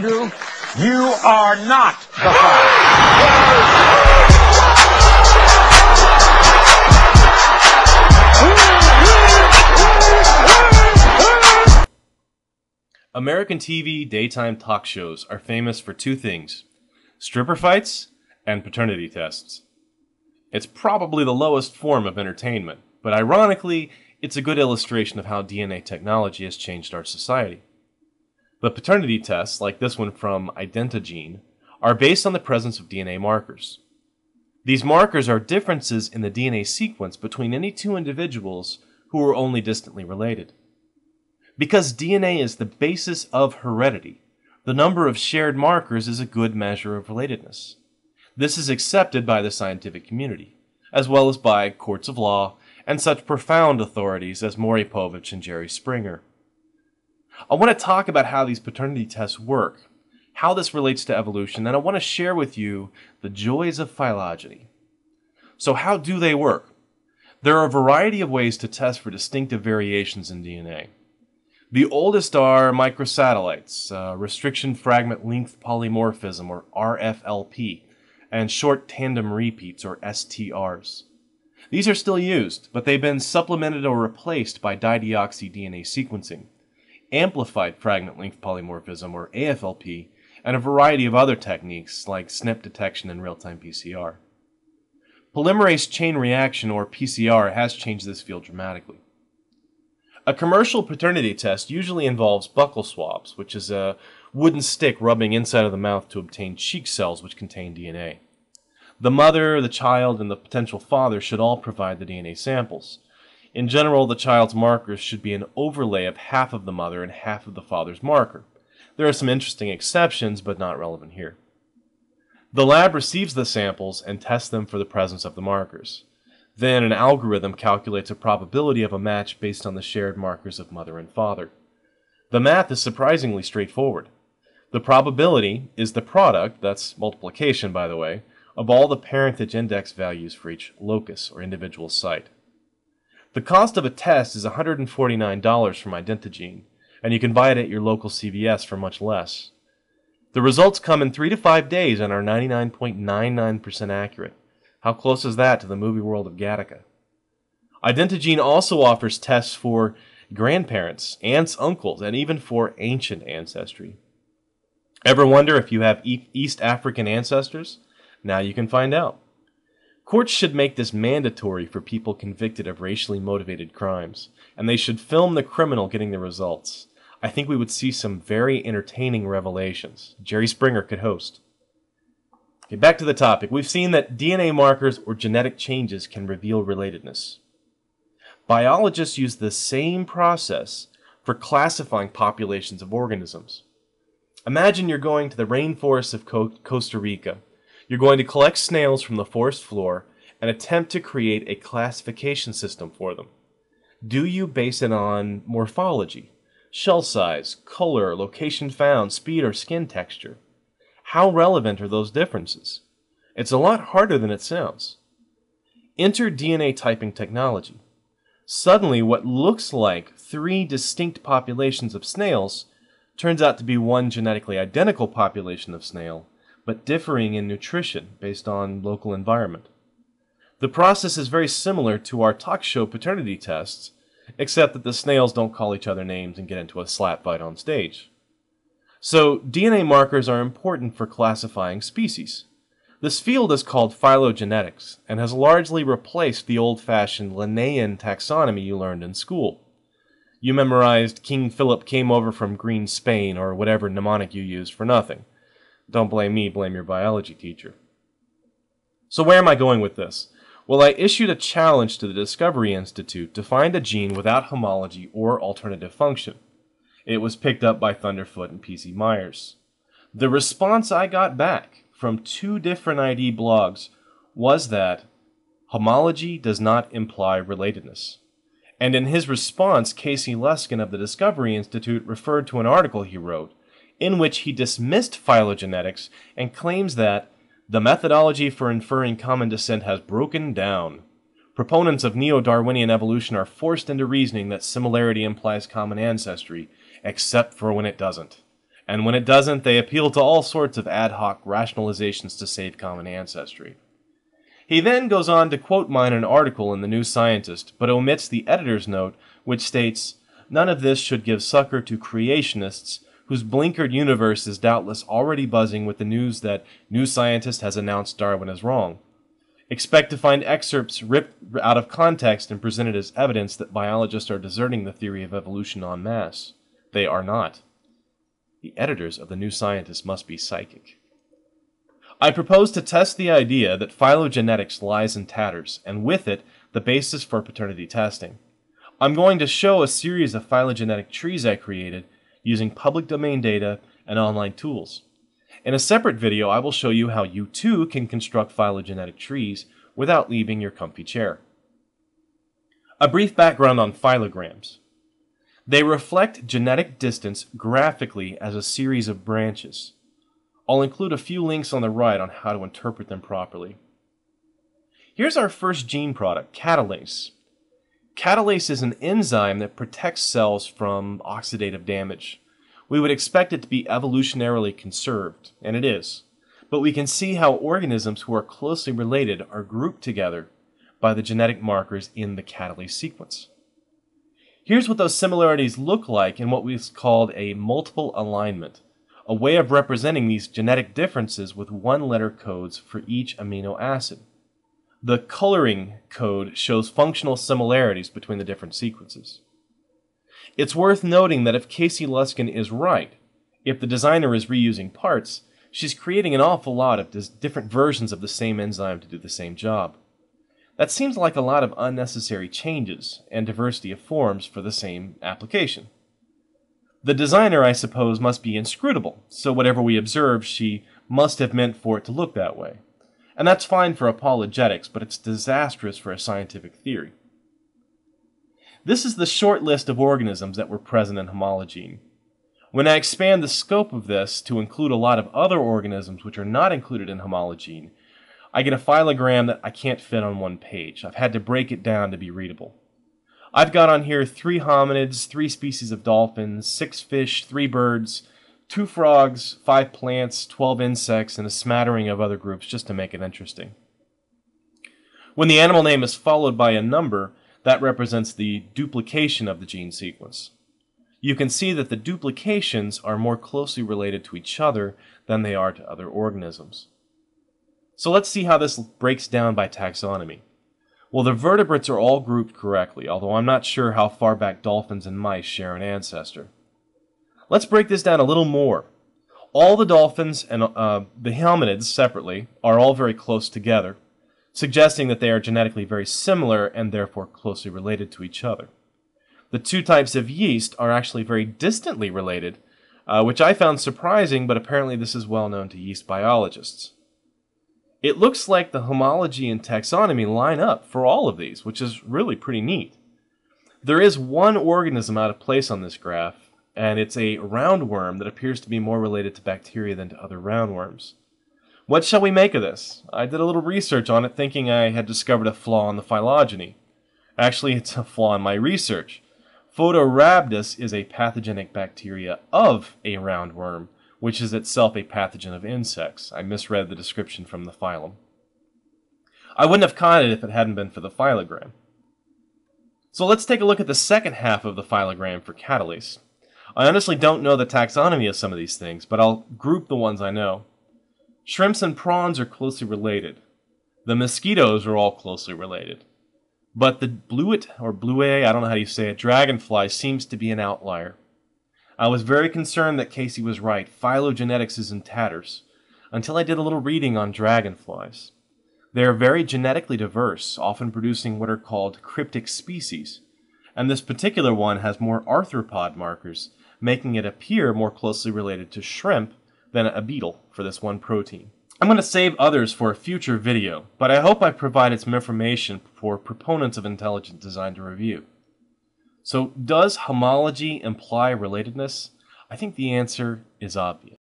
do. You are not the father. American TV daytime talk shows are famous for two things: stripper fights and paternity tests. It's probably the lowest form of entertainment, but ironically, it's a good illustration of how DNA technology has changed our society. The paternity tests, like this one from Identigene, are based on the presence of DNA markers. These markers are differences in the DNA sequence between any two individuals who are only distantly related. Because DNA is the basis of heredity, the number of shared markers is a good measure of relatedness. This is accepted by the scientific community, as well as by courts of law and such profound authorities as Maury Povich and Jerry Springer. I want to talk about how these paternity tests work, how this relates to evolution, and I want to share with you the joys of phylogeny. So how do they work? There are a variety of ways to test for distinctive variations in DNA. The oldest are microsatellites, restriction fragment length polymorphism, or RFLP, and short tandem repeats, or STRs. These are still used, but they've been supplemented or replaced by dideoxy-DNA sequencing, amplified fragment length polymorphism, or AFLP, and a variety of other techniques like SNP detection and real-time PCR. Polymerase chain reaction, or PCR, has changed this field dramatically. A commercial paternity test usually involves buccal swabs, which is a wooden stick rubbing inside of the mouth to obtain cheek cells which contain DNA. The mother, the child, and the potential father should all provide the DNA samples. In general, the child's markers should be an overlay of half of the mother and half of the father's marker. There are some interesting exceptions, but not relevant here. The lab receives the samples and tests them for the presence of the markers. Then an algorithm calculates a probability of a match based on the shared markers of mother and father. The math is surprisingly straightforward. The probability is the product, that's multiplication by the way, of all the parentage index values for each locus or individual site. The cost of a test is $149 from Identigene, and you can buy it at your local CVS for much less. The results come in 3 to 5 days and are 99.99% accurate. How close is that to the movie world of Gattaca? Identigene also offers tests for grandparents, aunts, uncles, and even for ancient ancestry. Ever wonder if you have East African ancestors? Now you can find out. Courts should make this mandatory for people convicted of racially motivated crimes, and they should film the criminal getting the results. I think we would see some very entertaining revelations. Jerry Springer could host. Okay, back to the topic. We've seen that DNA markers or genetic changes can reveal relatedness. Biologists use the same process for classifying populations of organisms. Imagine you're going to the rainforests of Costa Rica. You're going to collect snails from the forest floor and attempt to create a classification system for them. Do you base it on morphology, shell size, color, location found, speed, or skin texture? How relevant are those differences? It's a lot harder than it sounds. Enter DNA typing technology. Suddenly, what looks like 3 distinct populations of snails turns out to be one genetically identical population of snail, but differing in nutrition based on local environment. The process is very similar to our talk show paternity tests, except that the snails don't call each other names and get into a slap fight on stage. So, DNA markers are important for classifying species. This field is called phylogenetics and has largely replaced the old-fashioned Linnaean taxonomy you learned in school. You memorized King Philip came over from green Spain or whatever mnemonic you used for nothing. Don't blame me, blame your biology teacher. So where am I going with this? Well, I issued a challenge to the Discovery Institute to find a gene without homology or alternative function. It was picked up by Thunderfoot and PC Myers. The response I got back from 2 different ID blogs was that homology does not imply relatedness. And in his response, Casey Luskin of the Discovery Institute referred to an article he wrote in which he dismissed phylogenetics and claims that the methodology for inferring common descent has broken down. Proponents of neo-Darwinian evolution are forced into reasoning that similarity implies common ancestry, except for when it doesn't. And when it doesn't, they appeal to all sorts of ad hoc rationalizations to save common ancestry. He then goes on to quote mine an article in the New Scientist, but omits the editor's note, which states, "None of this should give succor to creationists, whose blinkered universe is doubtless already buzzing with the news that New Scientist has announced Darwin is wrong. Expect to find excerpts ripped out of context and presented as evidence that biologists are deserting the theory of evolution en masse. They are not. The editors of the New Scientist must be psychic." I propose to test the idea that phylogenetics lies in tatters, and with it, the basis for paternity testing. I'm going to show a series of phylogenetic trees I created using public domain data and online tools. In a separate video, I will show you how you too can construct phylogenetic trees without leaving your comfy chair. A brief background on phylograms. They reflect genetic distance graphically as a series of branches. I'll include a few links on the right on how to interpret them properly. Here's our first gene product, catalase. Catalase is an enzyme that protects cells from oxidative damage. We would expect it to be evolutionarily conserved, and it is. But we can see how organisms who are closely related are grouped together by the genetic markers in the catalase sequence. Here's what those similarities look like in what we've called a multiple alignment, a way of representing these genetic differences with one-letter codes for each amino acid. The coloring code shows functional similarities between the different sequences. It's worth noting that if Casey Luskin is right, if the designer is reusing parts, she's creating an awful lot of different versions of the same enzyme to do the same job. That seems like a lot of unnecessary changes and diversity of forms for the same application. The designer, I suppose, must be inscrutable, so whatever we observe, she must have meant for it to look that way. And that's fine for apologetics, but it's disastrous for a scientific theory. This is the short list of organisms that were present in Homology. When I expand the scope of this to include a lot of other organisms which are not included in Homology, I get a phylogram that I can't fit on one page. I've had to break it down to be readable. I've got on here 3 hominids, 3 species of dolphins, 6 fish, 3 birds, 2 frogs, 5 plants, 12 insects, and a smattering of other groups just to make it interesting. When the animal name is followed by a number, that represents the duplication of the gene sequence. You can see that the duplications are more closely related to each other than they are to other organisms. So let's see how this breaks down by taxonomy. Well, the vertebrates are all grouped correctly, although I'm not sure how far back dolphins and mice share an ancestor. Let's break this down a little more. All the dolphins and the hominids separately are all very close together, suggesting that they are genetically very similar and therefore closely related to each other. The 2 types of yeast are actually very distantly related, which I found surprising, but apparently this is well known to yeast biologists. It looks like the homology and taxonomy line up for all of these, which is really pretty neat. There is one organism out of place on this graph, and it's a roundworm that appears to be more related to bacteria than to other roundworms. What shall we make of this? I did a little research on it thinking I had discovered a flaw in the phylogeny. Actually, it's a flaw in my research. Photorhabdus is a pathogenic bacteria of a roundworm, which is itself a pathogen of insects. I misread the description from the phylum. I wouldn't have caught it if it hadn't been for the phylogram. So let's take a look at the second half of the phylogram for catalase. I honestly don't know the taxonomy of some of these things, but I'll group the ones I know. Shrimps and prawns are closely related. The mosquitoes are all closely related. But the bluet, or blue, I don't know how you say it, dragonfly seems to be an outlier. I was very concerned that Casey was right. Phylogenetics is in tatters, until I did a little reading on dragonflies. They are very genetically diverse, often producing what are called cryptic species, and this particular one has more arthropod markers, making it appear more closely related to shrimp than a beetle for this one protein. I'm going to save others for a future video, but I hope I provided some information for proponents of intelligent design to review. So, does homology imply relatedness? I think the answer is obvious.